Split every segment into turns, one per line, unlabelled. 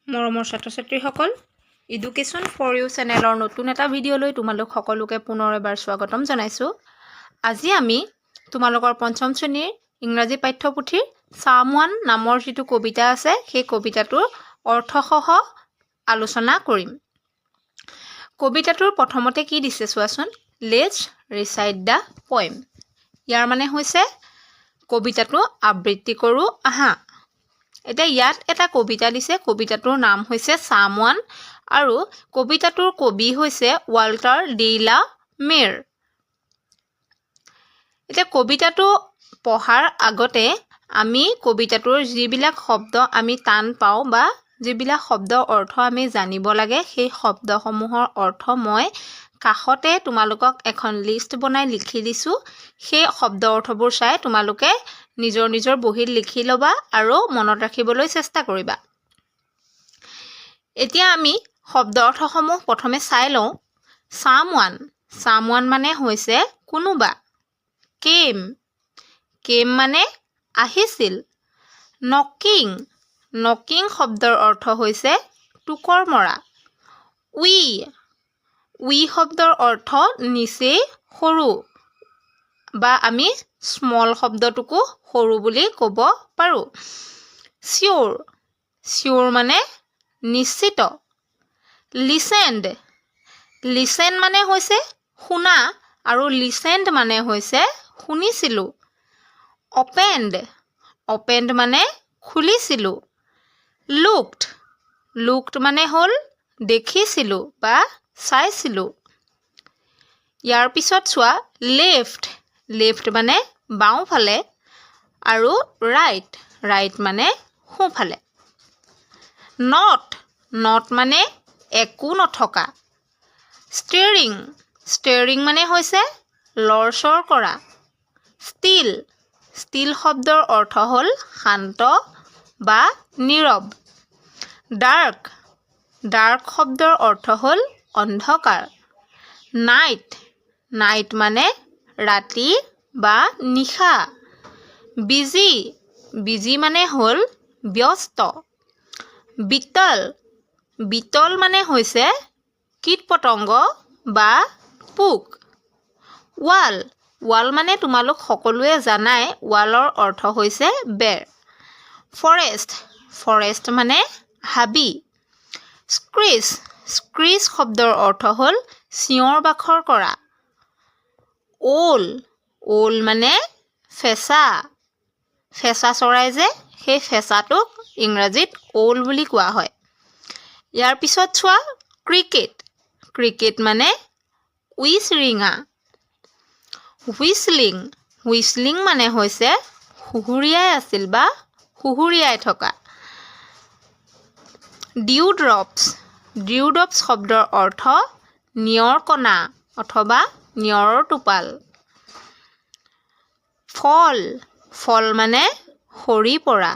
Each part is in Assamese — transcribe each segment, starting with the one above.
মৰমৰ ছাত্ৰ-ছাত্ৰীসকল এডুকেশ্যন ফৰ ইউ চেনেলৰ নতুন এটা ভিডিঅ'লৈ তোমালোক সকলোকে পুনৰ এবাৰ স্বাগতম জনাইছোঁ। আজি আমি তোমালোকৰ পঞ্চম শ্ৰেণীৰ ইংৰাজী পাঠ্যপুথিৰ সামৱান নামৰ যিটো কবিতা আছে সেই কবিতাটোৰ অৰ্থসহ আলোচনা কৰিম। কবিতাটোৰ প্ৰথমতে কি দিছে চোৱাচোন, লেটছ ৰিচাইট দ্য পয়েম। ইয়াৰ মানে হৈছে কবিতাটো আবৃত্তি কৰোঁ আহা। এতিয়া ইয়াত এটা কবিতা দিছে, কবিতাটোৰ নাম হৈছে সামৱান আৰু কবিতাটোৰ কবি হৈছে ৱাল্টাৰ ডি লা মেৰ। এতিয়া কবিতাটো পঢ়াৰ আগতে আমি কবিতাটোৰ যিবিলাক শব্দ আমি টান পাওঁ বা যিবিলাক শব্দৰ অৰ্থ আমি জানিব লাগে সেই শব্দসমূহৰ অৰ্থ মই কাষতে তোমালোকক এখন লিষ্ট বনাই লিখি দিছোঁ। সেই শব্দ অৰ্থবোৰ চাই তোমালোকে নিজৰ নিজৰ বহীত লিখি ল'বা আৰু মনত ৰাখিবলৈ চেষ্টা কৰিবা। এতিয়া আমি শব্দ অৰ্থসমূহ প্ৰথমে চাই লওঁ। সামৱান মানে হৈছে কোনোবা। কেম মানে আহিছিল। নকিং শব্দৰ অৰ্থ হৈছে টোকৰ মৰা। উই শব্দৰ অৰ্থ নিচেই সৰু বা আমি স্মল শব্দটোকো সৰু বুলি ক'ব পাৰোঁ। চিয়'ৰ মানে নিশ্চিত। লিচেন মানে হৈছে শুনা আৰু লিচেণ্ড মানে হৈছে শুনিছিলোঁ। অপেণ্ড মানে খুলিছিলোঁ। লুকড মানে হ'ল দেখিছিলোঁ বা চাইছিলোঁ। ইয়াৰ পিছত চোৱা লেফ্ট মানে বাওঁফালে আৰু ৰাইট মানে সোঁফালে। নট মানে একো নথকা। ষ্টেৰিং মানে হৈছে লৰচৰ কৰা। ষ্টিল শব্দৰ অৰ্থ হ'ল শান্ত বা নীৰৱ। ডাৰ্ক শব্দৰ অৰ্থ হ'ল অন্ধকাৰ। নাইট মানে ৰাতি বা নিশা। বিজি মানে হ'ল ব্যস্ত। বিটল মানে হৈছে কীট পতংগ বা পোক। ৱাল মানে তোমালোক সকলোৱে জানাই, ৱালৰ অৰ্থ হৈছে বেৰ। ফৰেষ্ট মানে হাবি। স্ক্ৰিচ শব্দৰ অৰ্থ হ'ল চিঞৰ বাখৰ কৰা। ওল মানে ফেঁচা চৰাই যে, সেই ফেঁচাটোক ইংৰাজীত ওল বুলি কোৱা হয়। ইয়াৰ পিছত চোৱা ক্ৰিকেট মানে উইচৰিঙা। হুইচলিং মানে হৈছে সুহুৰিয়াই আছিল বা সুহুৰিয়াই থকা। ডিউড্ৰপছ শব্দৰ অৰ্থ নিয়ৰ কণা অথবা নিয়ৰৰ টোপাল। ফল মানে সৰি পৰা।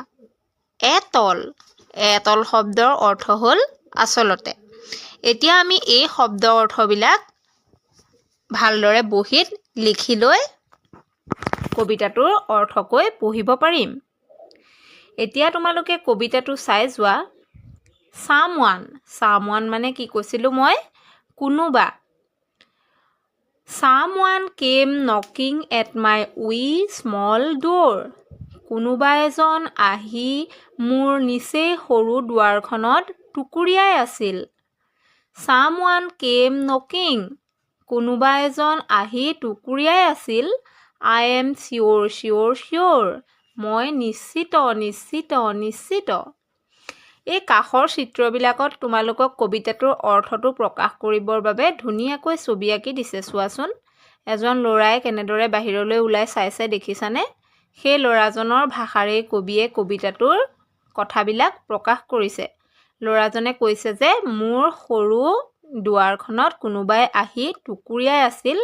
এতল শব্দৰ অৰ্থ হ'ল আচলতে। এতিয়া আমি এই শব্দ অৰ্থবিলাক ভালদৰে বহীত লিখি লৈ কবিতাটোৰ অৰ্থকৈ পঢ়িব পাৰিম। এতিয়া তোমালোকে কবিতাটো চাই যোৱা। সামৱান মানে কি কৈছিলোঁ মই, কোনোবা। Someone came knocking at my wee small door. কোনোবা এজন আহি মোৰ নিচেই সৰু দুৱাৰখনত টুকুৰিয়াই আছিল। Someone came knocking. কোনোবা এজন আহি টুকুৰিয়াই আছিল। I am sure. মই নিশ্চিত। এই কাষৰ চিত্ৰবিলাকত তোমালোকক কবিতাটোৰ অৰ্থটো প্ৰকাশ কৰিবৰ বাবে ধুনীয়াকৈ ছবি আঁকি দিছে চোৱাচোন। এজন ল'ৰাই কেনেদৰে বাহিৰলৈ ওলাই চাইছে দেখিছানে? সেই ল'ৰাজনৰ ভাষাৰেই কবিয়ে কবিতাটোৰ কথাবিলাক প্ৰকাশ কৰিছে। ল'ৰাজনে কৈছে যে মোৰ সৰু দুৱাৰখনত কোনোবাই আহি টুকুৰিয়াই আছিল,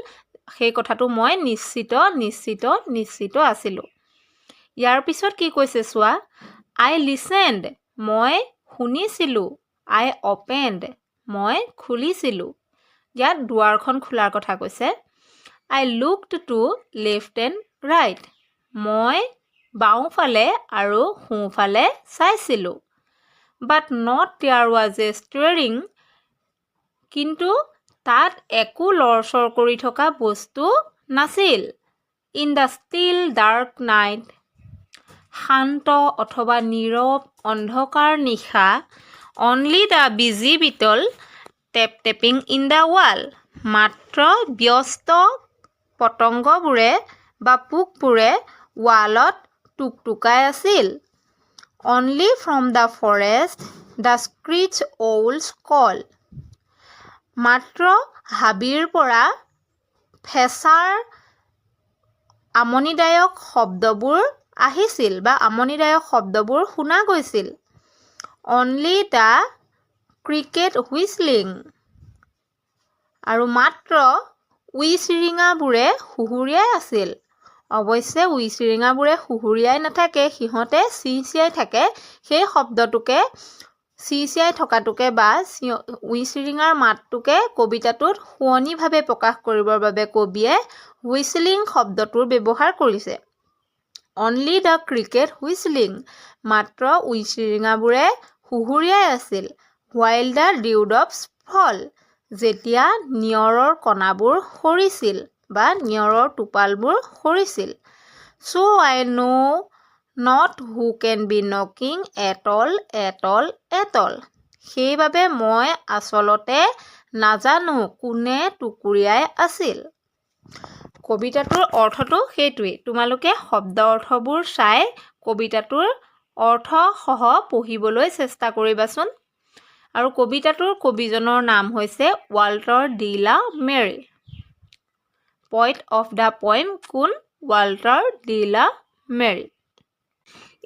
সেই কথাটো মই নিশ্চিত আছিলোঁ। ইয়াৰ পিছত কি কৈছে চোৱা। I listened. মই শুনিছিলোঁ। I opened. মই খুলিছিলোঁ। ইয়াত দুৱাৰখন খোলাৰ কথা কৈছে। I looked to left and right. মই বাওঁফালে আৰু সোঁফালে চাইছিলোঁ। but not there was a stirring, কিন্তু তাত একো লৰচৰ কৰি থকা বস্তু নাছিল। In the still dark night, শান্ত অথবা নীৰৱ অন্ধকাৰ নিশা, only the busy beetle tapping in the wall, মাত্ৰ ব্যস্ত পতংগবোৰে বা পোকবোৰে ৱালত টুকটুকাই আছিল। Only from the forest the screech owls call, মাত্ৰ হাবিৰ পৰা ফেঁচাৰ আমনিদায়ক শব্দবোৰ আহিছিল বা আমনিদায়ক শব্দবোৰ শুনা গৈছিল। Only the cricket whistling, আৰু মাত্ৰ উইচিৰিঙাবোৰে সুহুৰিয়াই আছিল। অৱশ্যে উইচিৰিঙাবোৰে সুহুৰিয়াই নাথাকে, সিহঁতে চিঞাই থাকে। সেই শব্দটোকে চিঞাই থকাটোকে বা উইচিৰিঙাৰ মাতটোকে কবিতাটোত শুৱনিভাৱে প্ৰকাশ কৰিবৰ বাবে কবিয়ে হুইচলিং শব্দটোৰ ব্যৱহাৰ কৰিছে। Only the cricket whistling, মাত্ৰ উইচিৰিঙাবোৰে সুহুৰিয়াই আছিল। While the dewdrops fall, যেতিয়া নিয়ৰৰ কণাবোৰ সৰিছিল বা নিয়ৰৰ টোপালবোৰ সৰিছিল। So I know not who can be knocking at all, সেইবাবে মই আচলতে নাজানো কোনে টুকুৰিয়াই আছিল। কবিতাটোৰ অৰ্থটো সেইটোৱেই। তোমালোকে শব্দ অৰ্থবোৰ চাই কবিতাটোৰ অৰ্থসহ পঢ়িবলৈ চেষ্টা কৰিবাচোন। আৰু কবিতাটোৰ কবিজনৰ নাম হৈছে Walter de la Mare. Point of the poem কোন? Walter de la Mare.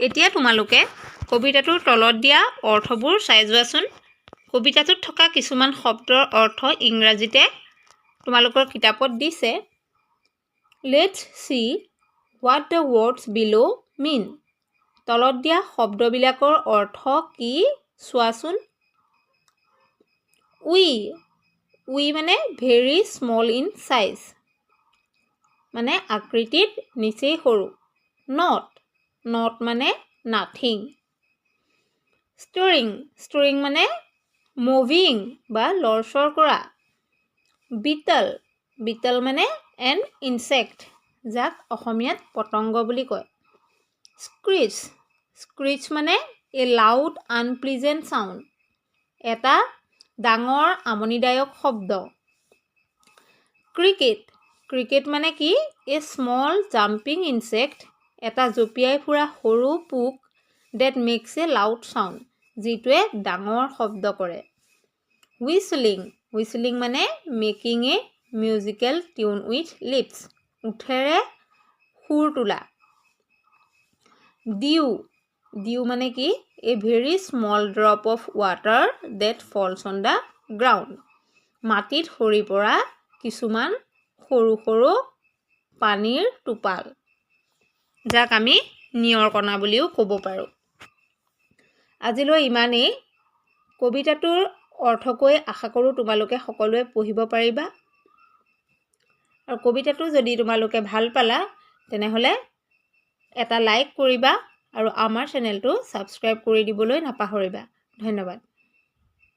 এতিয়া তোমালোকে কবিতাটোৰ তলত দিয়া অৰ্থবোৰ চাই যোৱাচোন। কবিতাটোত থকা কিছুমান শব্দৰ অৰ্থ ইংৰাজীতে তোমালোকৰ কিতাপত দিছে। Let's see what the words below mean. তলত দিয়া শব্দবিলাকৰ অৰ্থ কি চোৱাচোন। উই মানে ভেৰি স্মল ইন চাইজ, মানে আকৃতিত নিচেই সৰু। নট মানে নাথিং। ষ্টিৰিং মানে মুভিং বা লৰচৰ কৰা। বিটল মানে এন ইনচেক্ট, যাক অসমীয়াত পতংগ বুলি কয়। স্ক্ৰিচ মানে এ লাউড আনপ্লিজেণ্ট চাউণ্ড, এটা ডাঙৰ আমনিদায়ক শব্দ। ক্ৰিকেট মানে কি? এ স্মল জাম্পিং ইনচেক্ট, এটা জঁপিয়াই ফুৰা সৰু পোক। That makes a loud sound, যিটোৱে ডাঙৰ শব্দ কৰে। হুইচলিং মানে making a musical tune with lips, ওঠেৰে সুৰ তোলা। ডিউ মানে কি? A very small drop of water that falls on the ground, মাটিত সৰি পৰা কিছুমান সৰু সৰু পানীৰ টোপাল, যাক আমি নিয়ৰ কণা বুলিও ক'ব পাৰোঁ। আজিলৈ ইমানেই। কবিতাটোৰ অৰ্থ কৈ আশা কৰোঁ তোমালোকে সকলোৱে পঢ়িব পাৰিবা। আৰু কবিতাটো যদি তোমালোকে ভাল পালা তেনেহ'লে এটা লাইক কৰিবা আৰু আমাৰ চেনেলটো ছাবস্ক্ৰাইব কৰি দিবলৈ নাপাহৰিবা। ধন্যবাদ।